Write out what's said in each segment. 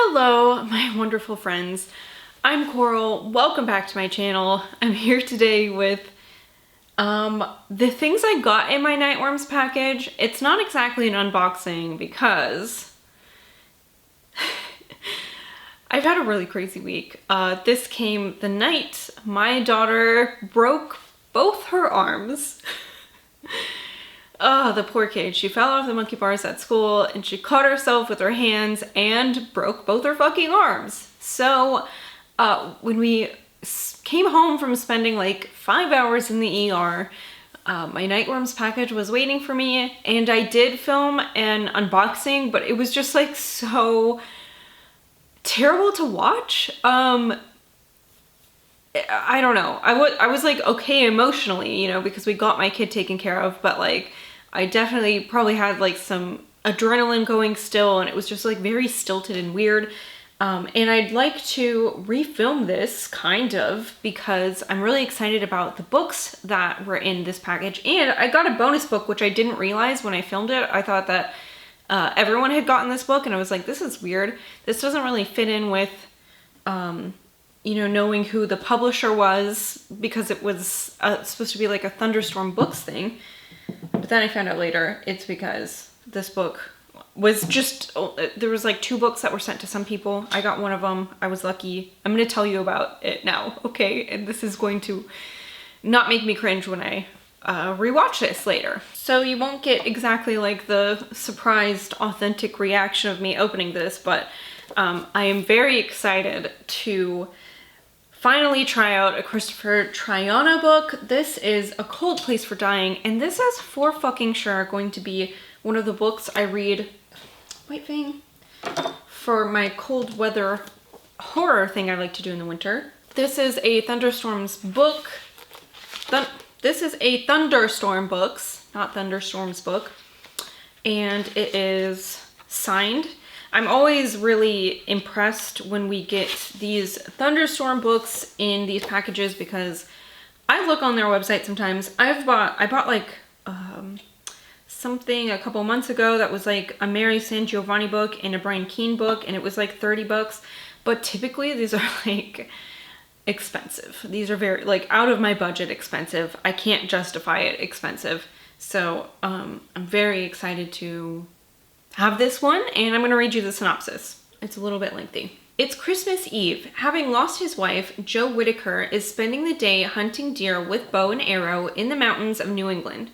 Hello, my wonderful friends. I'm Coral. Welcome back to my channel. I'm here today with the things I got in my Nightworms package. It's not exactly an unboxing because I've had a really crazy week. This came the night my daughter broke both her arms. Oh, the poor kid. She fell off the monkey bars at school and she cut herself with her hands and broke both her fucking arms. So when we came home from spending like 5 hours in the ER, my Nightworms package was waiting for me, and I did film an unboxing, but it was just like so terrible to watch. I don't know. I was like okay emotionally, you know, because we got my kid taken care of, but like I definitely probably had like some adrenaline going still, and it was just like very stilted and weird. And I'd like to refilm this kind of because I'm really excited about the books that were in this package. And I got a bonus book, which I didn't realize when I filmed it. I thought that everyone had gotten this book, and I was like, this is weird. This doesn't really fit in with, you know, knowing who the publisher was, because it was supposed to be like a Thunderstorm Books thing. But then I found out later it's because this book was just, there was like 2 books that were sent to some people. I got one of them. I was lucky. I'm going to tell you about it now, okay? And this is going to not make me cringe when I rewatch this later. So you won't get exactly like the surprised, authentic reaction of me opening this, but I am very excited to finally try out a Christopher Triana book. This is A Cold Place for Dying, and this is for fucking sure going to be one of the books I read, for my cold weather horror thing I like to do in the winter. This is a Thunderstorms book. This is a Thunderstorm Books, not Thunderstorms book, and it is signed. I'm always really impressed when we get these Thunderstorm books in these packages, because I look on their website sometimes. I bought like something a couple months ago that was like a Mary San Giovanni book and a Brian Keene book, and it was like 30 bucks. But typically these are like expensive. These are very like out of my budget expensive. I can't justify it expensive. So I'm very excited to have this one, and I'm going to read you the synopsis. It's a little bit lengthy. It's Christmas Eve. Having lost his wife, Joe Whitaker is spending the day hunting deer with bow and arrow in the mountains of New England.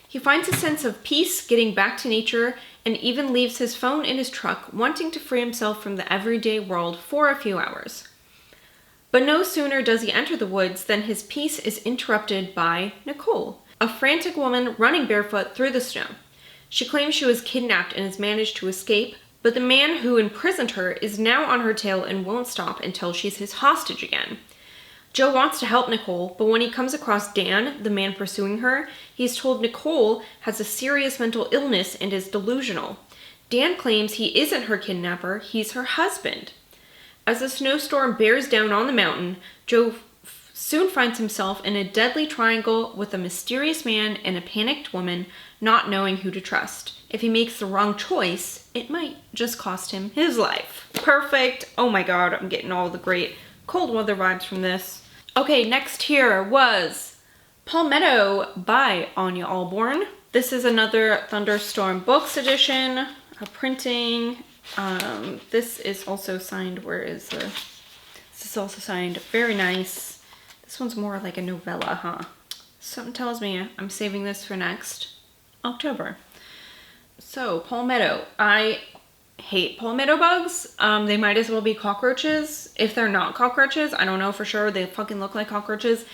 He finds a sense of peace getting back to nature, and even leaves his phone in his truck, wanting to free himself from the everyday world for a few hours. But no sooner does he enter the woods than his peace is interrupted by Nicole, a frantic woman running barefoot through the snow. She claims she was kidnapped and has managed to escape, but the man who imprisoned her is now on her tail and won't stop until she's his hostage again. Joe wants to help Nicole, but when he comes across Dan, the man pursuing her, he's told Nicole has a serious mental illness and is delusional. Dan claims he isn't her kidnapper, he's her husband. As the snowstorm bears down on the mountain, Joe soon finds himself in a deadly triangle with a mysterious man and a panicked woman, not knowing who to trust. If he makes the wrong choice, it might just cost him his life. Perfect. Oh my god, I'm getting all the great cold weather vibes from this. Okay, next here was Palmetto by Anya Alborn. This is another Thunderstorm Books edition, a printing. This is also signed. Where is the... This is also signed. Very nice. This one's more like a novella, huh? Something tells me I'm saving this for next October. So, palmetto. I hate palmetto bugs. They might as well be cockroaches. If they're not cockroaches, I don't know for sure. They fucking look like cockroaches.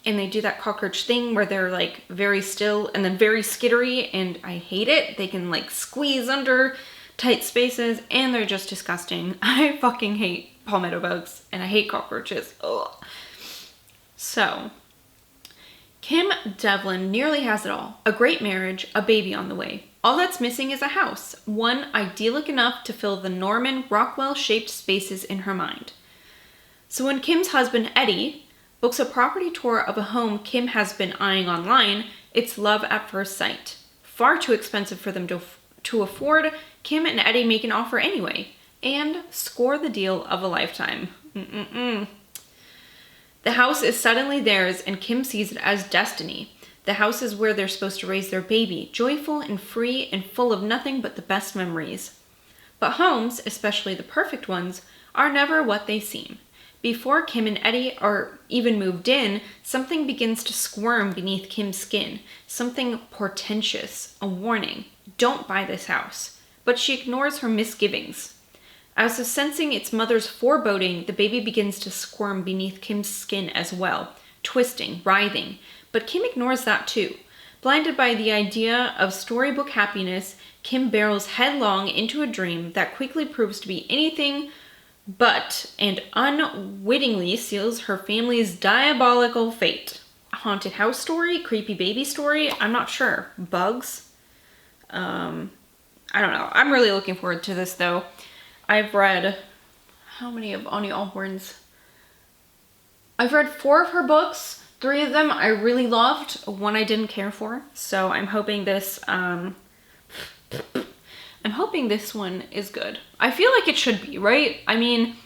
And they do that cockroach thing where they're like very still and then very skittery, and I hate it. They can like squeeze under tight spaces, and they're just disgusting. I fucking hate palmetto bugs, and I hate cockroaches. Ugh. So, Kim Devlin nearly has it all. A great marriage, a baby on the way. All that's missing is a house, one idyllic enough to fill the Norman Rockwell-shaped spaces in her mind. So when Kim's husband, Eddie, books a property tour of a home Kim has been eyeing online, it's love at first sight. Far too expensive for them to afford, Kim and Eddie make an offer anyway. and score the deal of a lifetime. The house is suddenly theirs, and Kim sees it as destiny. The house is where they're supposed to raise their baby, joyful and free and full of nothing but the best memories. But homes, especially the perfect ones, are never what they seem. Before Kim and Eddie are even moved in, something begins to squirm beneath Kim's skin. Something portentous, a warning. Don't buy this house. But she ignores her misgivings. As if sensing its mother's foreboding, the baby begins to squirm beneath Kim's skin as well, twisting, writhing. But Kim ignores that too. Blinded by the idea of storybook happiness, Kim barrels headlong into a dream that quickly proves to be anything but, and unwittingly seals her family's diabolical fate. Haunted house story? Creepy baby story? I'm not sure. Bugs? I don't know. I'm really looking forward to this though. I've read, how many of Anya Allhorn's? I've read 4 of her books. 3 of them I really loved. 1 I didn't care for. So I'm hoping this, one is good. I feel like it should be, right? I mean,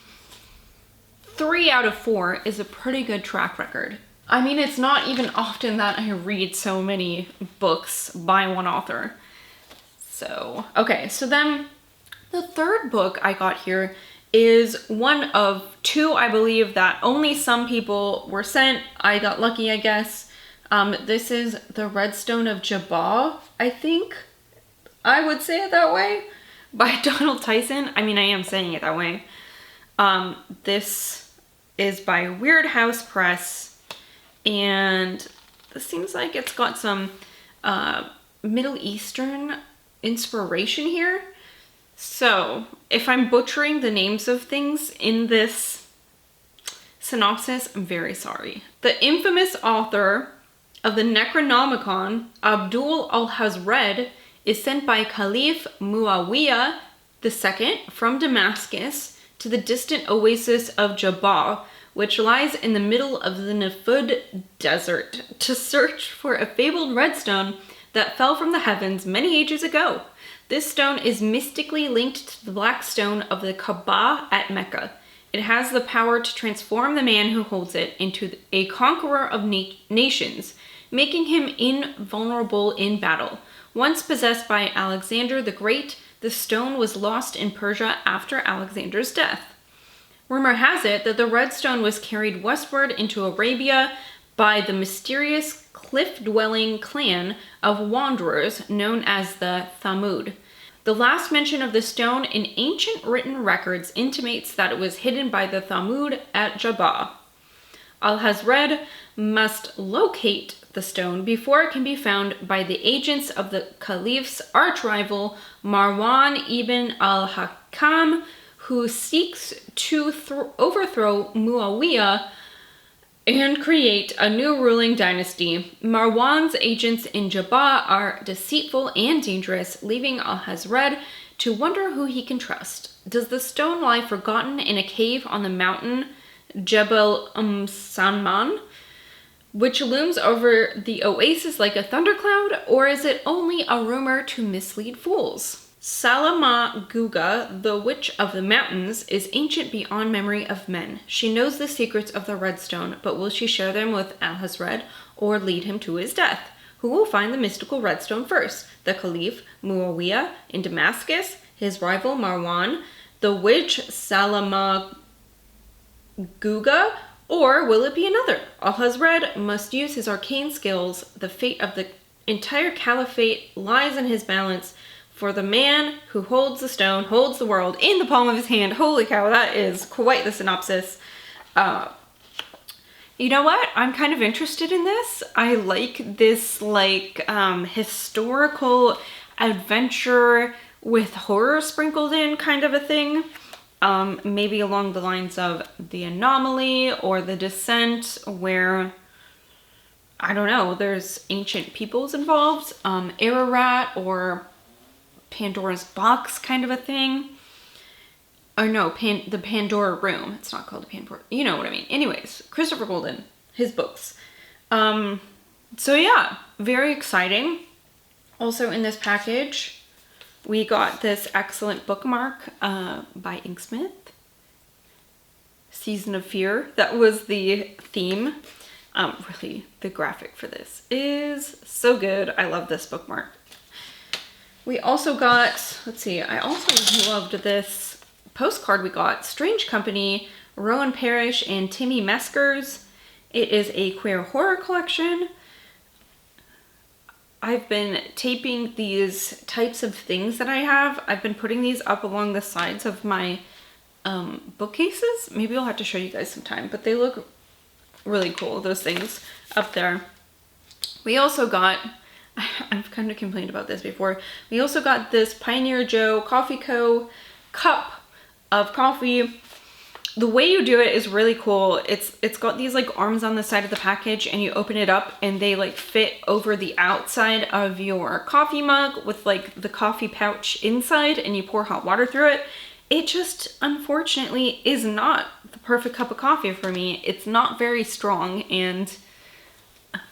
3 out of 4 is a pretty good track record. I mean, it's not even often that I read so many books by one author. So, okay, so then the 3rd book I got here is one of 2, I believe, that only some people were sent. I got lucky, I guess. This is The Redstone of Jabba, I think. I would say it that way, by Donald Tyson. I mean, I am saying it that way. This is by Weird House Press, and this seems like it's got some Middle Eastern inspiration here. So, if I'm butchering the names of things in this synopsis, I'm very sorry. The infamous author of the Necronomicon, Abdul al-Hazred, is sent by Caliph Muawiyah II from Damascus to the distant oasis of Jabba, which lies in the middle of the Nafud Desert, to search for a fabled redstone that fell from the heavens many ages ago. This stone is mystically linked to the black stone of the Kaaba at Mecca. It has the power to transform the man who holds it into a conqueror of nations, making him invulnerable in battle. Once possessed by Alexander the Great, the stone was lost in Persia after Alexander's death. Rumor has it that the red stone was carried westward into Arabia by the mysterious cliff-dwelling clan of wanderers known as the Thamud. The last mention of the stone in ancient written records intimates that it was hidden by the Thamud at Jabba. Al-Hazred must locate the stone before it can be found by the agents of the Caliph's arch-rival Marwan ibn al-Hakam, who seeks to overthrow Muawiyah and create a new ruling dynasty. Marwan's agents in Jabba are deceitful and dangerous, leaving Al-Hazred to wonder who he can trust. Does the stone lie forgotten in a cave on the mountain Jebel Sanman, which looms over the oasis like a thundercloud, or is it only a rumor to mislead fools? Salama Guga, the Witch of the Mountains, is ancient beyond memory of men. She knows the secrets of the Redstone, but will she share them with Al-Hazred or lead him to his death? Who will find the mystical Redstone first? The Caliph, Muawiyah, in Damascus, his rival Marwan, the witch Salama Guga, or will it be another? Al-Hazred must use his arcane skills. The fate of the entire caliphate lies in his balance. For the man who holds the stone holds the world in the palm of his hand. Holy cow, that is quite the synopsis. You know what? I'm kind of interested in this. I like this historical adventure with horror sprinkled in kind of a thing. Maybe along the lines of The Anomaly or The Descent, where, I don't know, there's ancient peoples involved. Ararat or Pandora's Box kind of a thing. Or no, the Pandora Room. It's not called the Pandora. You know what I mean. Anyways, Christopher Golden, his books. So yeah, very exciting. Also in this package, We got this excellent bookmark by Inksmith. Season of Fear. That was the theme. Really, the graphic for this is so good. I love this bookmark. We also got, let's see, I also loved this postcard we got. Strange Company, Rowan Parrish and Timmy Meskers. It is a queer horror collection. I've been taping these types of things that I have. I've been putting these up along the sides of my bookcases. Maybe I'll have to show you guys sometime, but they look really cool, those things up there. We also got, I've kind of complained about this before, we also got this Pioneer Joe Coffee Co. cup of coffee. The way you do it is really cool. It's got these like arms on the side of the package, and you open it up and they like fit over the outside of your coffee mug with like the coffee pouch inside, and you pour hot water through it. It just unfortunately is not the perfect cup of coffee for me. It's not very strong, and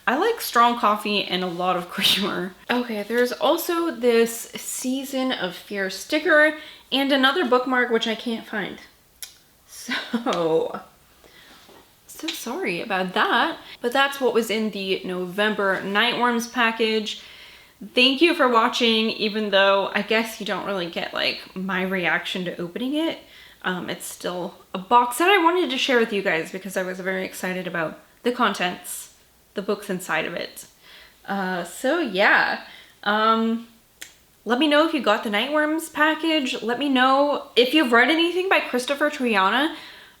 I like strong coffee and a lot of creamer. Okay, there's also this Season of Fear sticker and another bookmark which I can't find. So sorry about that. But that's what was in the November Nightworms package. Thank you for watching, even though I guess you don't really get like my reaction to opening it. It's still a box that I wanted to share with you guys because I was very excited about the contents, the books inside of it. So yeah. Let me know if you got the Nightworms package. Let me know if you've read anything by Christopher Triana.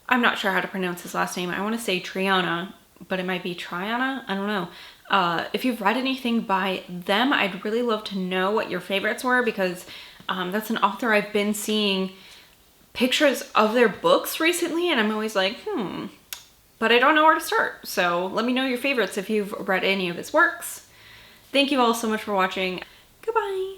I'm not sure how to pronounce his last name. I want to say Triana, but it might be Triana. I don't know. If you've read anything by them, I'd really love to know what your favorites were, because that's an author I've been seeing pictures of their books recently, and I'm always like, but I don't know where to start. So let me know your favorites if you've read any of his works. Thank you all so much for watching. Goodbye.